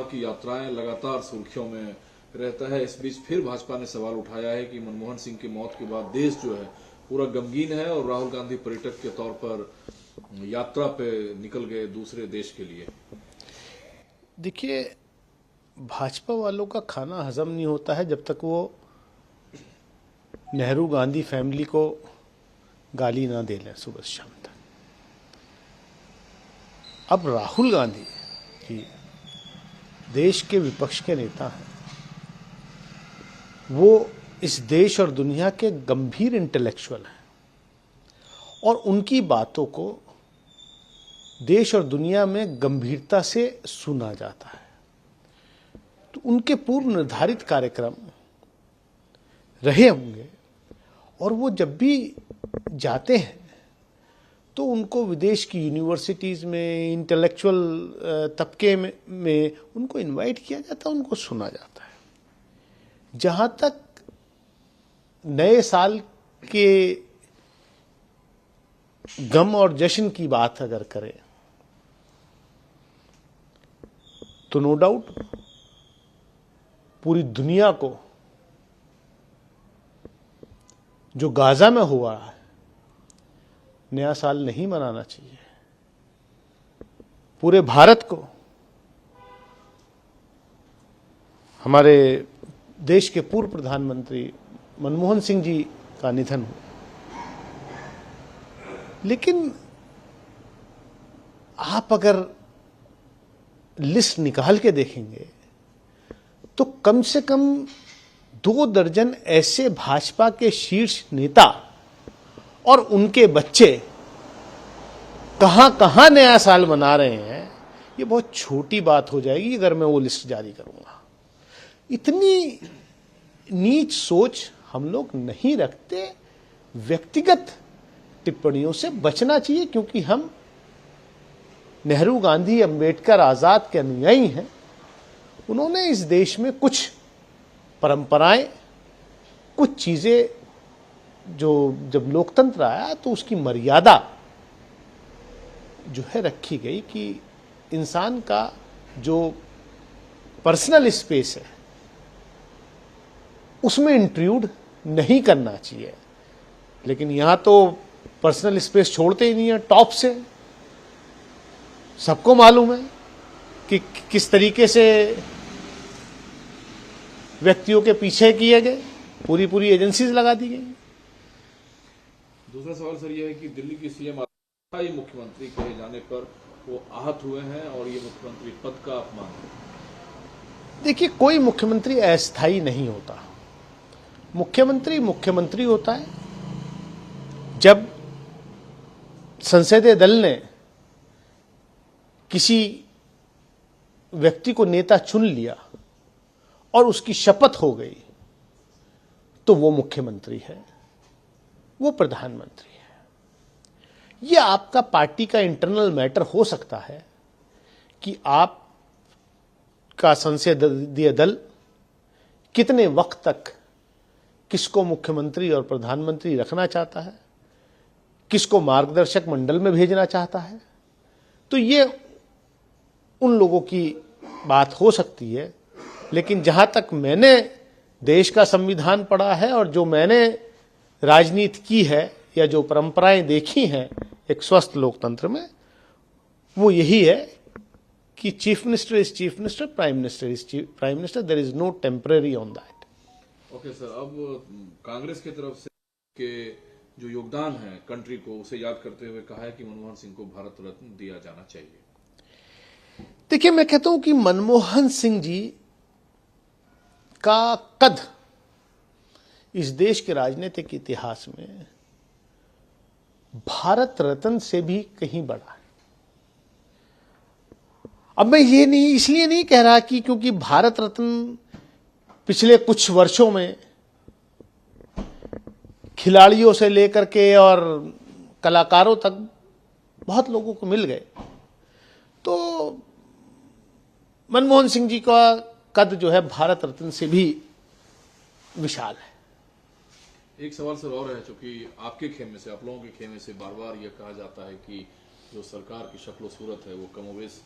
की यात्राएं लगातार सुर्खियों में रहता है। इस बीच फिर भाजपा ने सवाल उठाया है कि मनमोहन सिंह की मौत के बाद देश जो है पूरा गमगीन है और राहुल गांधी पर्यटक के तौर पर यात्रा पे निकल गए दूसरे देश के लिए। देखिए, भाजपा वालों का खाना हजम नहीं होता है जब तक वो नेहरू गांधी फैमिली को गाली ना दे लें सुबह शाम तक। अब राहुल गांधी जी देश के विपक्ष के नेता हैं, वो इस देश और दुनिया के गंभीर इंटेलेक्चुअल हैं और उनकी बातों को देश और दुनिया में गंभीरता से सुना जाता है। तो उनके पूर्व निर्धारित कार्यक्रम रहे होंगे और वो जब भी जाते हैं तो उनको विदेश की यूनिवर्सिटीज़ में, इंटेलेक्चुअल तबके में उनको इनवाइट किया जाता है, उनको सुना जाता है। जहाँ तक नए साल के गम और जश्न की बात अगर करें तो नो डाउट पूरी दुनिया को जो गाजा में हुआ है नया साल नहीं मनाना चाहिए। पूरे भारत को हमारे देश के पूर्व प्रधानमंत्री मनमोहन सिंह जी का निधन हुआ, लेकिन आप अगर लिस्ट निकाल के देखेंगे तो कम से कम 2 दर्जन ऐसे भाजपा के शीर्ष नेता और उनके बच्चे कहां कहां नया साल मना रहे हैं। ये बहुत छोटी बात हो जाएगी अगर मैं वो लिस्ट जारी करूंगा। इतनी नीच सोच हम लोग नहीं रखते। व्यक्तिगत टिप्पणियों से बचना चाहिए क्योंकि हम नेहरू, गांधी, अंबेडकर, आजाद के अनुयायी हैं। उन्होंने इस देश में कुछ परंपराएं, कुछ चीजें जो जब लोकतंत्र आया तो उसकी मर्यादा जो है रखी गई कि इंसान का जो पर्सनल स्पेस है उसमें इंट्रूड नहीं करना चाहिए। लेकिन यहां तो पर्सनल स्पेस छोड़ते ही नहीं है टॉप से। सबको मालूम है कि किस तरीके से व्यक्तियों के पीछे किए गए, पूरी एजेंसीज लगा दी गई। दूसरा सवाल सर यह है कि दिल्ली की सीएम अस्थायी मुख्यमंत्री कहे जाने पर वो आहत हुए हैं और ये मुख्यमंत्री पद का अपमान है। देखिए, कोई मुख्यमंत्री अस्थायी नहीं होता। मुख्यमंत्री मुख्यमंत्री होता है जब संसदीय दल ने किसी व्यक्ति को नेता चुन लिया और उसकी शपथ हो गई तो वो मुख्यमंत्री है, वो प्रधानमंत्री है। ये आपका पार्टी का इंटरनल मैटर हो सकता है कि आप का संसदीय दल कितने वक्त तक किसको मुख्यमंत्री और प्रधानमंत्री रखना चाहता है, किसको मार्गदर्शक मंडल में भेजना चाहता है। तो ये उन लोगों की बात हो सकती है। लेकिन जहां तक मैंने देश का संविधान पढ़ा है और जो मैंने राजनीति की है या जो परंपराएं देखी हैं एक स्वस्थ लोकतंत्र में, वो यही है कि chief minister is chief minister, prime minister is prime minister, there is no temporary on that. Okay sir, अब कांग्रेस की तरफ से के जो योगदान है कंट्री को उसे याद करते हुए कहा है कि मनमोहन सिंह को भारत रत्न दिया जाना चाहिए। देखिए, मैं कहता हूं कि मनमोहन सिंह जी का कद इस देश के राजनीतिक इतिहास में भारत रत्न से भी कहीं बड़ा है। अब मैं ये नहीं इसलिए नहीं कह रहा कि क्योंकि भारत रत्न पिछले कुछ वर्षों में खिलाड़ियों से लेकर के और कलाकारों तक बहुत लोगों को मिल गए, तो मनमोहन सिंह जी का कद जो है भारत रत्न से भी विशाल है। एक सवाल सर और है, चूंकि आपके खेमे से, आप लोगों के खेमे से बार बार यह कहा जाता है कि जो सरकार की शक्ल सूरत है वो कमोवेश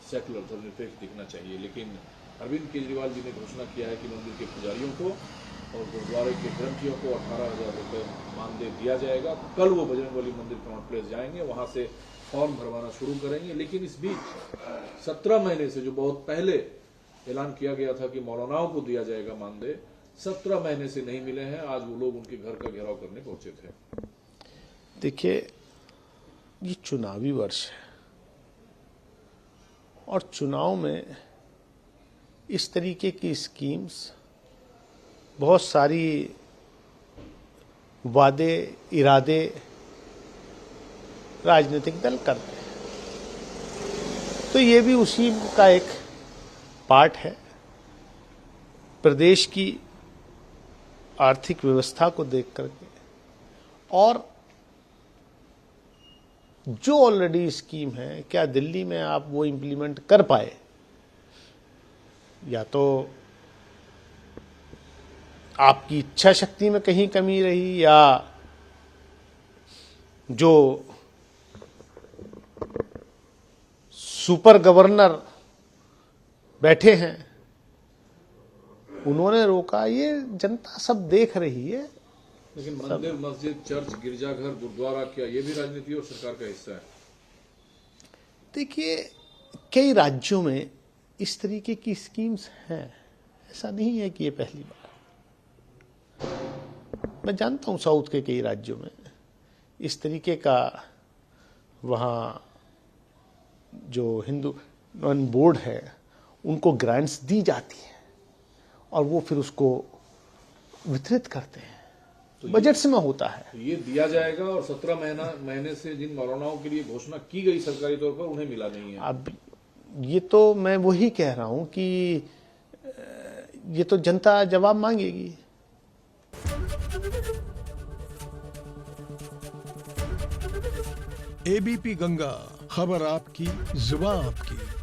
सेकुलर धर्मनिरपेक्ष दिखना चाहिए। लेकिन अरविंद केजरीवाल जी ने घोषणा किया है कि मंदिर के पुजारियों को और गुरुद्वारे के ग्रंथियों को 18,000 रुपये मानदेय दिया जाएगा। कल वो बजरंगबली मंदिर कनॉट प्लेस जाएंगे, वहां से फॉर्म भरवाना शुरू करेंगे। लेकिन इस बीच 17 महीने से, जो बहुत पहले ऐलान किया गया था कि मौलानाओं को दिया जाएगा मानदेय, 17 महीने से नहीं मिले हैं। आज वो लोग उनके घर का घेराव करने पहुंचे थे। देखिए, ये चुनावी वर्ष है और चुनाव में इस तरीके की स्कीम्स, बहुत सारी वादे इरादे राजनीतिक दल करते हैं, तो ये भी उसी का एक पार्ट है। प्रदेश की आर्थिक व्यवस्था को देख करके और जो ऑलरेडी स्कीम है, क्या दिल्ली में आप वो इम्प्लीमेंट कर पाए, या तो आपकी इच्छा शक्ति में कहीं कमी रही, या जो सुपर गवर्नर बैठे हैं उन्होंने रोका। ये जनता सब देख रही है। लेकिन मंदिर, मस्जिद, चर्च, गिरजाघर, गुरुद्वारा, क्या ये भी राजनीति और सरकार का हिस्सा है? देखिए, कई राज्यों में इस तरीके की स्कीम्स हैं, ऐसा नहीं है कि ये पहली बार। मैं जानता हूं साउथ के कई राज्यों में इस तरीके का, वहाँ जो हिंदू बोर्ड है उनको ग्रांट्स दी जाती है और वो फिर उसको वितरित करते हैं, तो बजट में होता है। तो ये दिया जाएगा और 17 महीने से जिन मौलानाओं के लिए घोषणा की गई सरकारी तौर पर, उन्हें मिला नहीं है। अब ये तो मैं वही कह रहा हूं कि ये तो जनता जवाब मांगेगी। एबीपी गंगा, खबर आपकी, जुबान आपकी।